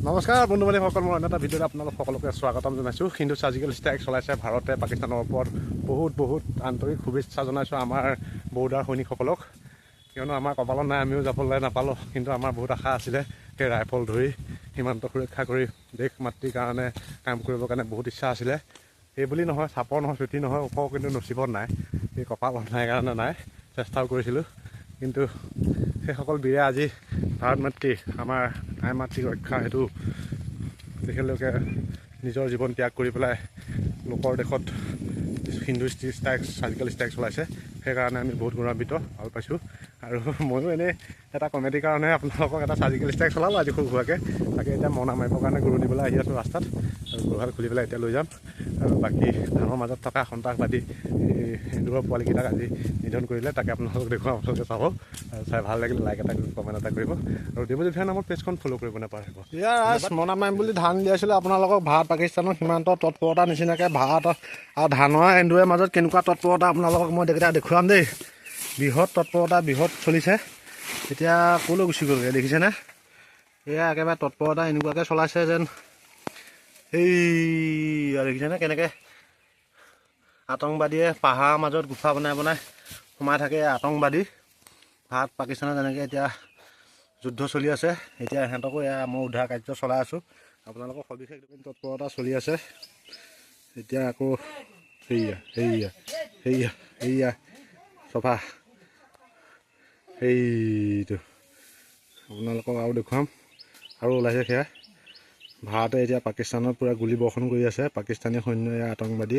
নমস্কাৰ বন্ধু-বান্ধৱীসকল, মই অন্য এটা ভিডিঅ'ত আপোনালোক সকলোকে স্বাগতম জনাইছোঁ। হিন্দু চাৰ্জিকেল ষ্ট্ৰাইক চলাইছে ভাৰতে পাকিস্তানৰ ওপৰত। বহুত আন্তৰিক শুভেচ্ছা জনাইছোঁ আমাৰ বৰ্ডাৰ সৈনিকসকলক, কিয়নো আমাৰ কপালত নাই, আমিও যাবলৈ নাপালোঁ। কিন্তু আমাৰ বহুত আশা আছিলে, সেই ৰাইফল ধৰি সীমান্ত সুৰক্ষা কৰি দেশ মাতৃৰ কাৰণে কাম কৰিবৰ কাৰণে বহুত ইচ্ছা আছিলে। এইবুলি নহয়, চাপৰ নহয়, চুটি নহয়, ওখ, কিন্তু নচিবত নাই। এই কপালত নাই কাৰণে নাই, চেষ্টাও কৰিছিলোঁ। কিন্তু সেইসকল বীৰে আজি ভাৰত মাতৃ, আমাৰ আই মাতৃৰ ৰক্ষা হেতু তেখেতলোকে নিজৰ জীৱন ত্যাগ কৰি পেলাই লোকৰ দেশত হিন্দু ষ্ট্ৰাইক চাৰ্জিকেল ষ্ট্ৰাইক চলাইছে। সেইকাৰণে আমি বহুত গৌৰৱান্বিত, ভাল পাইছোঁ। আৰু ময়ো এনেই এটা কমেডিৰ কাৰণে আপোনালোকক এটা চাৰ্জিকেল ষ্ট্ৰাইক চলালোঁ আজি সৰু সুৰাকৈ। তাকে এতিয়া মৰণা মাৰিবৰ কাৰণে গৰু নিবলৈ আহি আছোঁ ৰাস্তাত, আৰু গৰুহাল খুলি পেলাই এতিয়া লৈ যাম। আৰু বাকী ধানৰ মাজত থকা সন্ত্ৰাসবাদী হিন্দুৰ পোৱালীকেইটাক আজি নিধন কৰিলে, তাকে আপোনালোকক দেখুৱাম। আপোনালোকে চাব, আৰু চাই ভাল লাগিলে লাইক এটা কৰিব, কমেণ্ট এটা কৰিব, আৰু দেৱজিৎ ভাই নামৰ পেজখন ফ'ল' কৰিব নাপাহৰিব। ইয়াৰ মৰণা মাৰিম বুলি ধান দিয়াছিলোঁ আপোনালোকক। ভাৰত পাকিস্তানৰ সীমান্ত তৎপৰতা নিচিনাকৈ ভাৰত আৰু ধানৰ এন্দুৰৰ মাজত কেনেকুৱা তৎপৰতা আপোনালোকক মই দেখুৱাম দেই। বৃহৎ তৎপৰতা, বৃহৎ চলিছে। এতিয়া ক'লৈ গুচি গ'লগৈ দেখিছেনে? এয়া একেবাৰে তৎপৰতা এনেকুৱাকৈ চলাইছে যেন এই দেখিছেনে কেনেকৈ আতংকবাদীয়ে পাহাৰৰ মাজত গুফা বনাই সোমাই থাকে। আতংকবাদী ভাৰত পাকিস্তানৰ যেনেকৈ এতিয়া যুদ্ধ চলি আছে, এতিয়া সিহঁতকো এয়া মই উদ্ধাৰ কাৰ্য চলাই আছোঁ। আপোনালোকৰ সবিশেষ তৎপৰতা চলি আছে। এতিয়া আকৌ সেয়া চফা সেইটো আপোনালোকক আৰু দেখুৱাম। আৰু ওলাইছে সেয়া ভাৰতে এতিয়া পাকিস্তানত পূৰা গুলী বৰ্ষণ কৰি আছে। পাকিস্তানী সৈন্য এয়া আতংকবাদী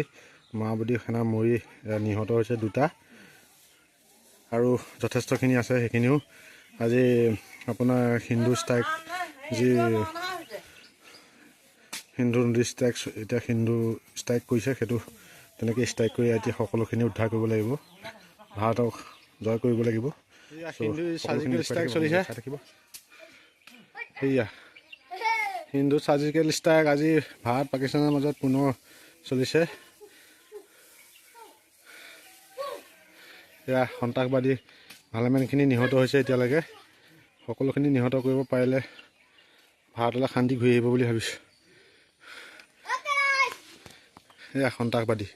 মাওবাদী সেনা মৰি নিহত হৈছে 2টা, আৰু যথেষ্টখিনি আছে। সেইখিনিও আজি আপোনাৰ হিন্দু ষ্ট্ৰাইক হিন্দু ষ্ট্ৰাইক এতিয়া হিন্দু ষ্ট্ৰাইক কৰিছে, সেইটো তেনেকৈ ষ্ট্ৰাইক কৰি এতিয়া সকলোখিনি উদ্ধাৰ কৰিব লাগিব, ভাৰতক জয় কৰিব লাগিব। হিন্দু চাৰ্জিকেল ষ্ট্ৰাইক চলিছে, সেয়া হিন্দু চাৰ্জিকেল ষ্ট্ৰাইক আজি ভাৰত পাকিস্তানৰ মাজত পুনৰ চলিছে। এয়া সন্ত্ৰাসবাদী ভালেমানখিনি নিহত হৈছে এতিয়ালৈকে। সকলোখিনি নিহত কৰিব পাৰিলে ভাৰতলৈ শান্তি ঘূৰি আহিব বুলি ভাবিছোঁ। এয়া সন্ত্ৰাসবাদী।